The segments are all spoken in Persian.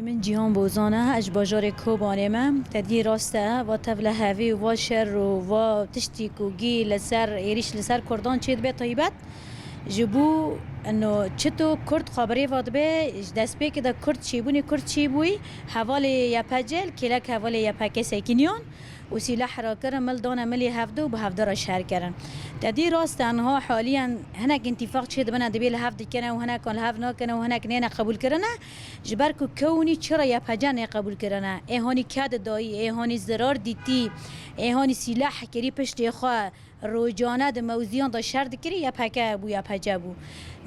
من جیهان بوزانه اج باجار کوبانه من تدی راسته و تفل هاوی و شر و تشتیک و گی لسر ایریش لسر کردان چید به طیبت جبو انه چتو کرد خبری واد به دست به که دا کرد چی بونی کرد چی بوی حوالی یا پجل کلک حوالی یا پکه سکنیان و سلاح را کردن مل دانه ملی هفته و به هفته را شهر کردن تدی راست انها حاليا هناك انتفاق شد بنا دبیل هفته کنه و هناك کن هفت نکنه و هناك نینا قبول کردن جبرکو کونی چرا یا پجن قبول کردن ایهانی کد دایی ایهانی ضرر دیتی ایهانی سلاح کری پشت خوا روجانه د موزیان دا شرد کری یا پکه بو یا پجه بو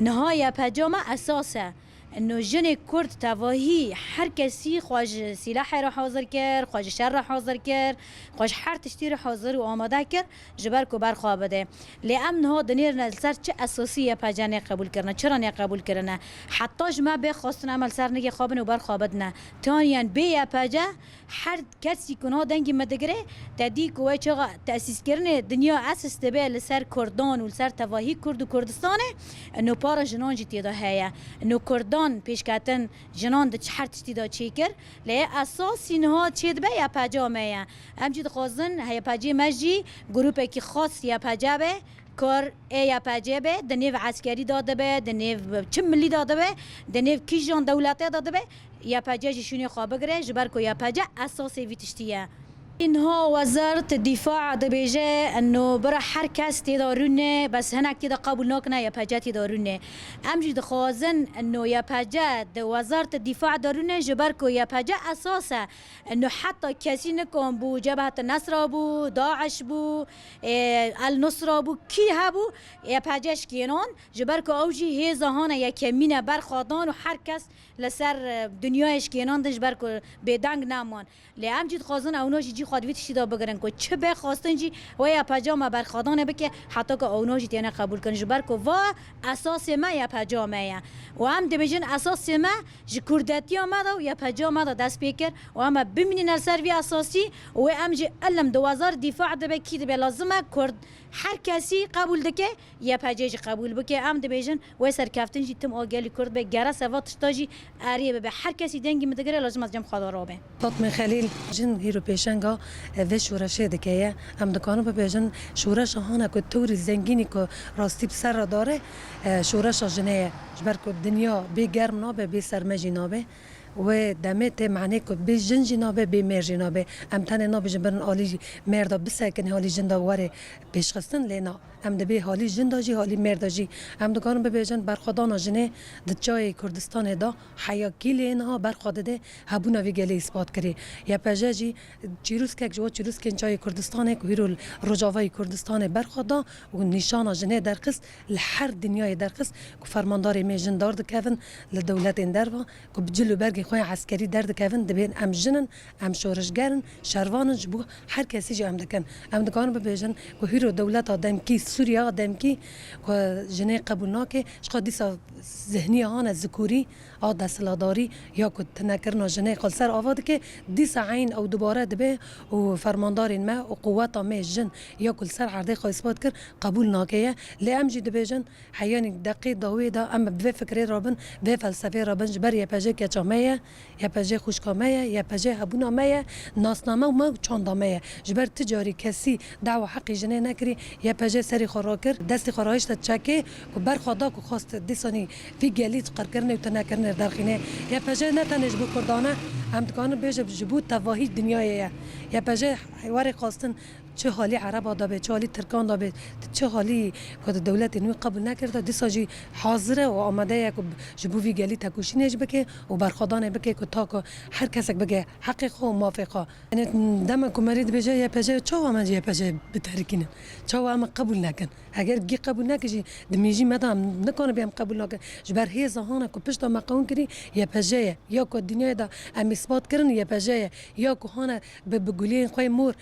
نها یا پجه ما اساسه انه جن کرد تواهی هر کسی خواج سلاح را حاضر کرد خواج شر را حاضر کرد خواج هر تشتی را حاضر و آماده کرد جبر کو برخواه بده لامن ها دنیر نلسر چه اساسی یا پجانه قبول کردن چرا نه قبول کردن حتی ما به خواستن عمل سر نگه خوابن و برخواه بدن تانیان به یا پجه هر کسی کنها دنگی مدگره تدی کوه چقا تأسیس کردن دنیا اساس تبه لسر کردان و لسر تواهی کرد و کردستانه انه پارا جنان جتی دا هیا انه کردان پیش کردن جنان د هر تشتی دا چی کر لی اساسی نها چید به یا پجامه یا همچنین خوازن هیا پجی مجی گروپی که خاص یا پجابه کار یا پجابه دنیو عسکری داده به دنیو چه ملی داده به دنیو کیجان دولتی داده به یا پجاجی شونی خواب بگره جبر کو یا پجا اساسی ویتشتیه اینها وزارت دفاع دبیجه انه برای هر کس تدارونه بس هناك تدا قبول نکنه یا پجا تدارونه امجد خوازن انه یا پجا د وزارت دفاع دارونه جبرکو یا پجا اساسه انه حتی کسی نکن بو جبهه النصر بو داعش بو النصر بو کی هبو یا پجاش کینان جبرکو اوجی هزهانه یا کمینه برخوادان و هر کس لسر دنیایش کینان دش برکو بدنگ نمان لی امجد خوازن اوناجی خودویت شیدا بگرن کو چه به خواستن جی و یا پجامه برخوادانه بکه حتی که اوناجی تیانه قبول کنه جبر کو و اساس ما یا پجامه یا و هم دمیجن اساس ما جکردتی ما دا یا پجامه دا دست بیکر و هم ببینین السر وی اساسی و امجی علم دوازار دفاع ده بکی ده لازمه کرد هر کسی قبول دکه یا پجاج قبول بکه هم دمیجن و سر کفتن جی تم آگلی کرد به گره سواتش تاجی اریه به هر کسی دنگی مدگره لازم از جم خدا رابه فاطمه خلیل جن هیرو پیشنگا و شورشه دکیه هم دکانو ببیجن شورش هانا که توری زنگینی که راستی بسر را داره شورش جنه جبر که دنیا بی گرم نابه بی سرمجی نابه و دمت معنی که بی جنجی نابه بی مرجی نابه ام تنه نابه جبرن آلی مردا بسکن حالی جندا واره پیش خستن لینا ام دبی حالی جندا جی حالی مردا جی ام دکانو ببیجن برخوادان جنه دچای کردستان دا حیاکی لینا برخواده هبونا ویگلی اثبات کری یا پجاجی چیروس که جو چیروس که چای کردستان که هیرو رجاوی کردستان برخوادا و نشان جنه در قصد لحر دنیای در قصد که فرمانداری می جندار دکون لدولت اندروا که بجلو برگ خوی عسکری درد کردن دبین ام جنن ام شورشگرن شروانن جبو هر کسی جو ام دکن ام دکان ببیجن که هیرو دولت آدم کی سوریا آدم کی که جنه قبول ناکه شقا دیسا ذهنی آن ذکوری آد سلاداری یا که تنکرنا جنه قلسر آواد که دیسا عین او دوباره دبه و فرماندارین ما و قوات ما جن یا کل سر عرضه خو اثبات کر قبول ناکه لی ام جی دبیجن حیانی دقیق داوی دا ام به فکر رابن به فلسفه رابن جبر یا پجه که چامه یا پجه خوشکامه یا پجه هبونامه ناسنامه و ما چاندامه جبر تجاری کسی دعوا حق جنه نکری یا پجه سری خورا کر دست خورایش تچکه و بر خدا کو خواست دیسانی فی گلیت قر کرنه و تنکرنه درخینه یا پجه نتنش بو کردانه هم دکان بیجه جبوت تواهی دنیایه یا پجه حوار خواستن چه حالی عرب دابه چه حالی ترکان دابه چه حالی که دولت اینو قبول نکرده دیساجی حاضره و آماده یک جبوی گلی تکوشینش بکه و برخوادانه بکه که تا که هر کسک بگه حق خو موافقه یعنی دم کمرید بجه یا پجه چه و من یا پجه بترکینن چه و هم قبول نکن اگر گی قبول نکشی دمیجی مدام نکنه بیم قبول نکن جبر هی زهانه که پشت مقاون کری یا پجه یا که دنیای دا ام اثبات کردن یا پجه یا که هانه بگولین خوی مور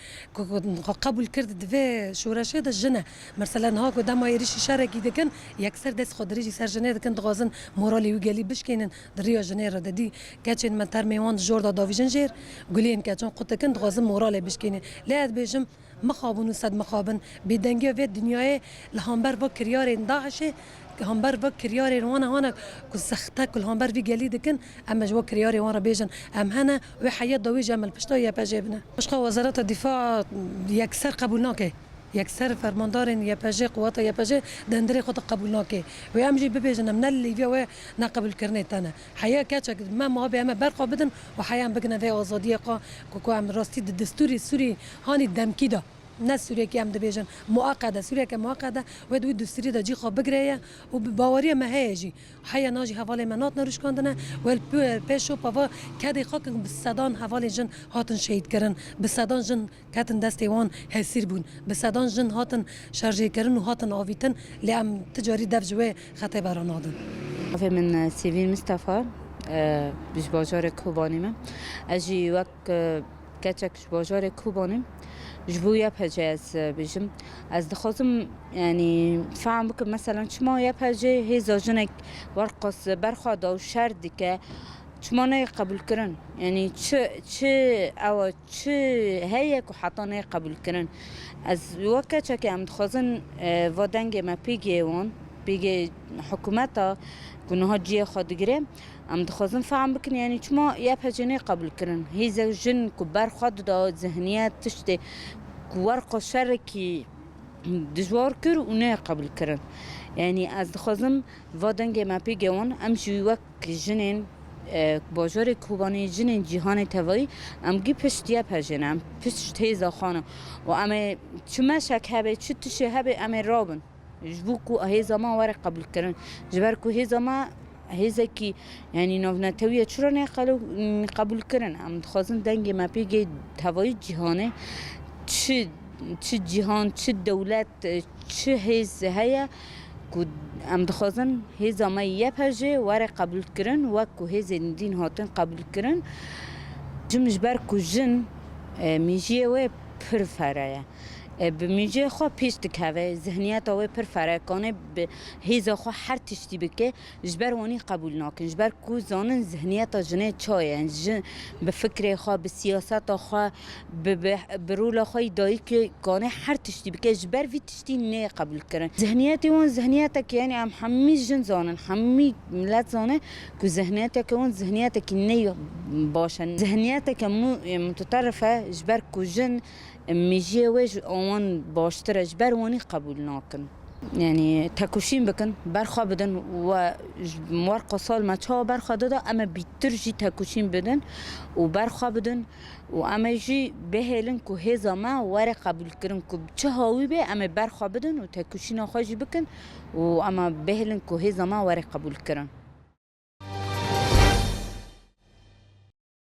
قبول کرد دوی شورشه ده جنه مثلا ها که دم ایریش شرکی دکن یکسر دست خودریجی سر جنه دکن دغازن مورالی و گلی بشکنن دریا جنه را دادی کچین من تر میوان جور داویجن جیر گلین کچون قط دکن دغازن مورالی بشکنن لیاد بیشم مخابون و صد مخابن بدنگی و دنیای لهامبر با کریار داعش همبر با کریاری وانا کو سخته کل همبر وی گلی دکن اما جو کریاری وانا بیجن ام هنا و حیات دوی جمل پشتا یا پجبنه مشق وزارت الدفاع یکسر قبول نکه یکسر فرماندارن یا پجه قوات یا پجه دندری خود قبول نکه و امجی ببیجن من لیبیا و نقبل کرنه تنه حیا کچک ما به ام برقا بدن و حیا بگنه و آزادی قا کو ام راستی دستوری سوری هانی دمکیدا نه سوریه که هم دبیجن مؤقته سوریه که مؤقته و دوی دستوری دا جی خواب بگره و باوری مهیجی حیا ناجی حوالی منات نروش کندنه و پیشو پاوا کدی خاک بصدان حوالی جن هاتن شهید کردن بصدان جن کتن دستی وان حسیر بون بصدان جن هاتن شارژی کردن و هاتن آویتن لام تجاری دفجوه خطه برانادن. من سیوین مصطفی بیش باجار کوبانیم اجی وقت کچک باجار کوبانیم جبویا پجاز بيجم از دخوزم يعني فهم بك مثلا شما يا بجا هي جنك ورقص برخاد او شرد که شما نه قبول کرن يعني چه او چه هيك وحتى نه قبول کرن از وقت که ام دخوزن و دنگ ما پیگی وان پیگی حکومتا گناه جی خود گرم ام دخوزن فهم بکن يعني شما يا بجا قبول کرن هي جن كبر خود دا ذهنيات تشته ورق شرکی دجوار کر و نه قبول کرن یعنی از دخوازم وادنگ ما پیگوان ام جویوک جنین باجار کوبانی جنین جهان توایی ام گی پشتیا پجنه ام پشت هیزا خانه و ام چما شک هبه چه تشه هبه ام رابن جبو کو هیزا ما ورق قبول کرن جبر کو هیزا ما هیزا کی یعنی نوونتویه چرا نه قبول کرن ام دخوازم دنگ ما پیگی توایی جهانه چه جهان چه دولت چه هیز هیا که ام دخوازن هیز ما یه پجه وره قبول کرن و که هیز دین هاتن قبول کرن جمش بر که جن میجیه و پر فرایه به میجه خو پیش دکه ذهنیت او پر فرایه کنه به هیز خو هر تشتی بکه جبر وانی قبول نکن جبر کو زانن ذهنیت جنه چای جن به فکر خو به سیاست خو به رول خو دایی که کنه هر تشتی بکه جبر وی تشتی نه قبول کردن ذهنیت اون ذهنیت که یعنی همه جن زانن همه ملت زانه که ذهنیت که اون ذهنیت که نه باشن ذهنیت که متطرفه جبر کو جن میجی ویج آن باشتر جبر وانی قبول نکن یعنی تکوشین بکن برخوا بدن و مرق سال ما چه برخوا داده اما بیتر جی تکوشین بدن و برخوا بدن و اما جی بهلن که هزا ما ور قبول کردن که چه هاوی به اما برخوا بدن و تکوشین آخوی بکن و اما بهلن که هزا ما ور قبول کردن